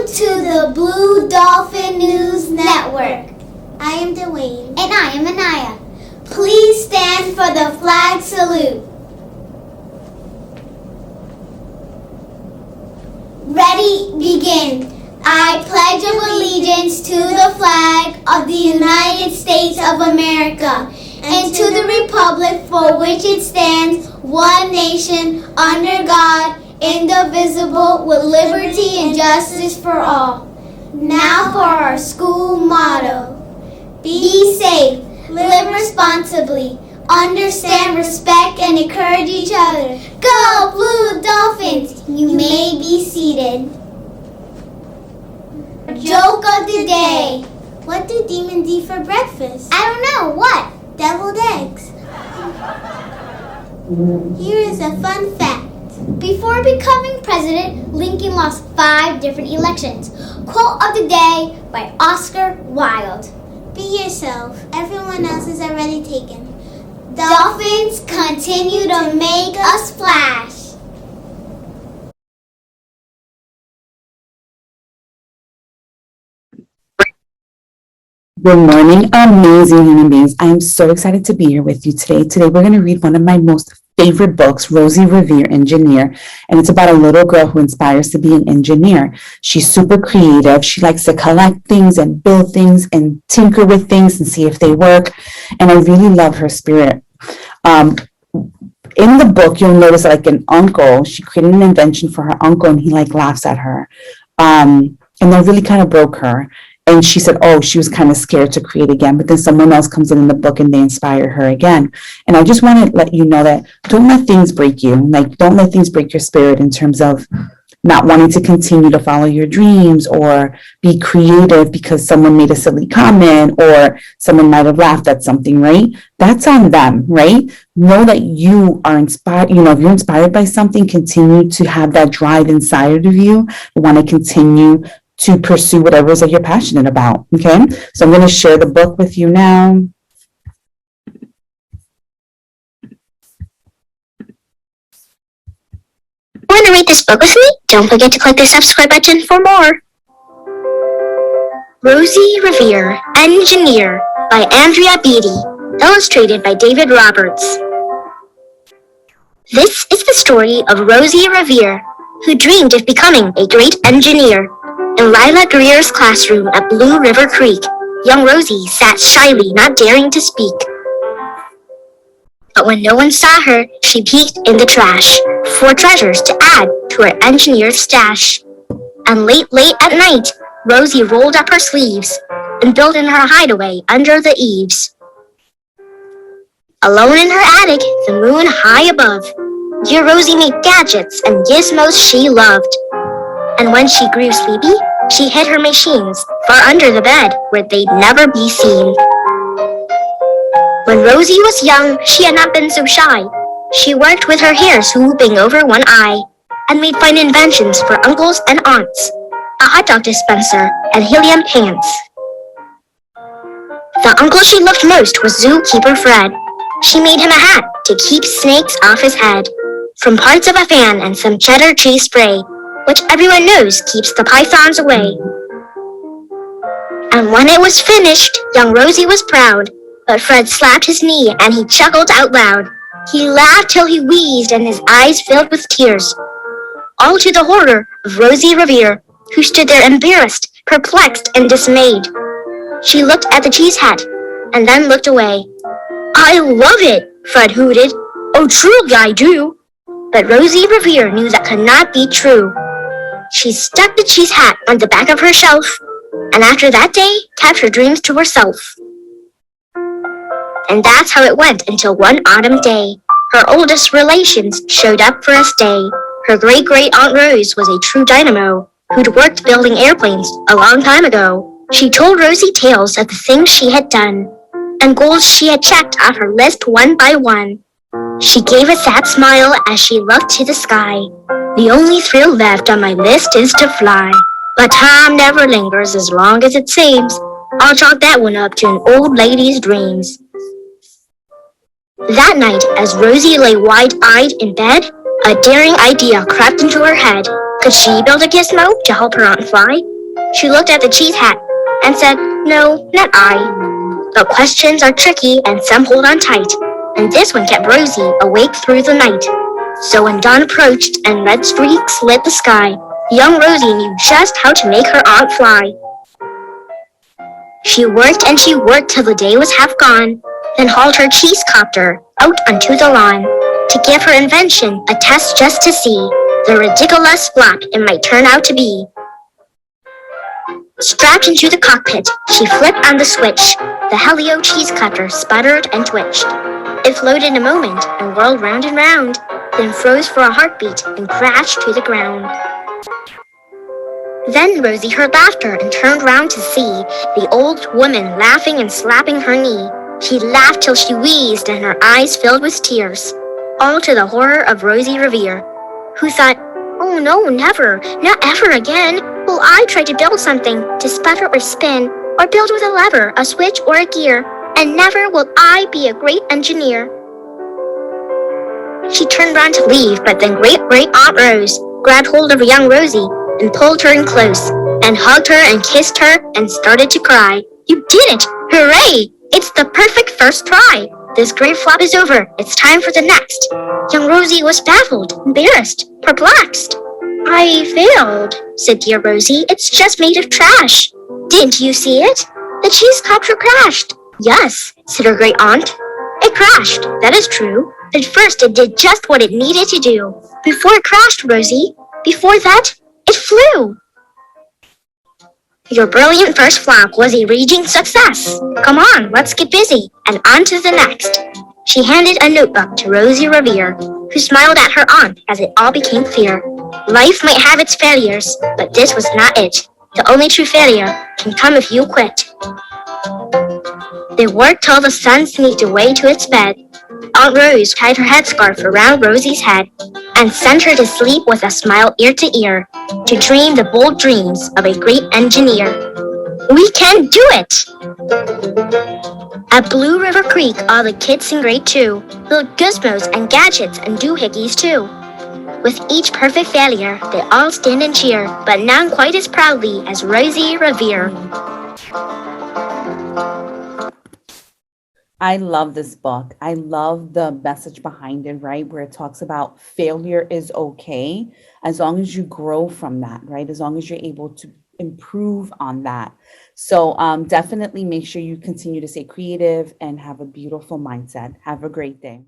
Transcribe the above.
to the Blue Dolphin News Network. I am Dwayne. And I am Anaya. Please stand for the flag salute. Ready, begin. I pledge allegiance to the flag of the United States of America and to the republic for which it stands, one nation, under God, indivisible, with liberty and justice for all. Now for our school motto. Be safe, live responsibly, understand, respect, and encourage each other. Go Blue Dolphins! You may be seated. Joke of the day. What do demons eat for breakfast? I don't know. What? Deviled eggs. Here is a fun fact. Before becoming president, Lincoln lost 5 different elections. Quote of the day by Oscar Wilde. Be yourself. Everyone else is already taken. Dolphins continue to make a splash. Good morning, amazing human beings. I am so excited to be here with you today. Today, we're going to read one of my most favorite books, Rosie Revere, Engineer. And it's about a little girl who inspires to be an engineer. She's super creative. She likes to collect things and build things and tinker with things and see if they work. And I really love her spirit. In the book, you'll notice like an uncle, she created an invention for her uncle and he like laughs at her. And that really kind of broke her. And she said, oh, she was kind of scared to create again. But then someone else comes in the book and they inspire her again. And I just want to let you know that don't let things break you. Like, don't let things break your spirit in terms of not wanting to continue to follow your dreams or be creative because someone made a silly comment or someone might have laughed at something, right? That's on them, right? Know that you are inspired. You know, if you're inspired by something, continue to have that drive inside of you. You want to continue to pursue whatever it is that you're passionate about, okay? So I'm going to share the book with you now. Want to read this book with me? Don't forget to click the subscribe button for more. Rosie Revere, Engineer by Andrea Beatty, illustrated by David Roberts. This is the story of Rosie Revere, who dreamed of becoming a great engineer. In Lila Greer's classroom at Blue River Creek, young Rosie sat shyly, not daring to speak. But when no one saw her, she peeked in the trash for treasures to add to her engineer's stash. And late at night, Rosie rolled up her sleeves and built in her hideaway under the eaves. Alone in her attic, the moon high above, dear Rosie made gadgets and gizmos she loved. And when she grew sleepy, she hid her machines far under the bed where they'd never be seen. When Rosie was young, she had not been so shy. She worked with her hair swooping over one eye and made fine inventions for uncles and aunts, a hot dog dispenser and helium pants. The uncle she loved most was zookeeper Fred. She made him a hat to keep snakes off his head, from parts of a fan and some cheddar cheese spray, which everyone knows keeps the pythons away. And when it was finished, young Rosie was proud, but Fred slapped his knee and he chuckled out loud. He laughed till he wheezed and his eyes filled with tears, all to the horror of Rosie Revere, who stood there embarrassed, perplexed, and dismayed. She looked at the cheese hat and then looked away. I love it, Fred hooted. Oh, truly I do. But Rosie Revere knew that could not be true. She stuck the cheese hat on the back of her shelf, and after that day, kept her dreams to herself. And that's how it went until one autumn day. Her oldest relations showed up for a stay. Her great-great-aunt Rose was a true dynamo who'd worked building airplanes a long time ago. She told Rosie tales of the things she had done and goals she had checked off her list one by one. She gave a sad smile as she looked to the sky. The only thrill left on my list is to fly. But time never lingers as long as it seems. I'll chalk that one up to an old lady's dreams. That night, as Rosie lay wide-eyed in bed, a daring idea crept into her head. Could she build a gizmo to help her aunt fly? She looked at the cheese hat and said, "No, not I." But questions are tricky and some hold on tight, and this one kept Rosie awake through the night. So when dawn approached and red streaks lit the sky, young Rosie knew just how to make her aunt fly. She worked and she worked till the day was half gone, then hauled her cheese copter out onto the lawn to give her invention a test just to see the ridiculous flap it might turn out to be. Strapped into the cockpit, she flipped on the switch. The Helio cheese cutter sputtered and twitched. It floated a moment and whirled round and round, then froze for a heartbeat and crashed to the ground. Then Rosie heard laughter and turned round to see the old woman laughing and slapping her knee. She laughed till she wheezed and her eyes filled with tears, all to the horror of Rosie Revere, who thought, "Oh no, never, not ever again will I try to build something to sputter or spin, or build with a lever, a switch, or a gear, and never will I be a great engineer." She turned round to leave, but then great Aunt Rose grabbed hold of young Rosie and pulled her in close, and hugged her and kissed her and started to cry. "You did it! Hooray! It's the perfect first try! This great flop is over. It's time for the next." Young Rosie was baffled, embarrassed, perplexed. "I failed," said dear Rosie. "It's just made of trash." "Didn't you see it? The cheese copter crashed." "Yes," said her great aunt. "It crashed, that is true. But first it did just what it needed to do. Before it crashed, Rosie, before that, it flew." "Your brilliant first flop was a raging success. Come on, let's get busy, and on to the next." She handed a notebook to Rosie Revere, who smiled at her aunt as it all became clear. Life might have its failures, but this was not it. The only true failure can come if you quit. They worked till the sun sneaked away to its bed. Aunt Rose tied her headscarf around Rosie's head and sent her to sleep with a smile ear to ear, to dream the bold dreams of a great engineer. We can do it! At Blue River Creek, all the kids in grade 2 built gizmos and gadgets and doohickeys too. With each perfect failure, they all stand and cheer, but none quite as proudly as Rosie Revere. I love this book. I love the message behind it, right? Where it talks about failure is okay as long as you grow from that, right? As long as you're able to improve on that. So definitely make sure you continue to stay creative and have a beautiful mindset. Have a great day.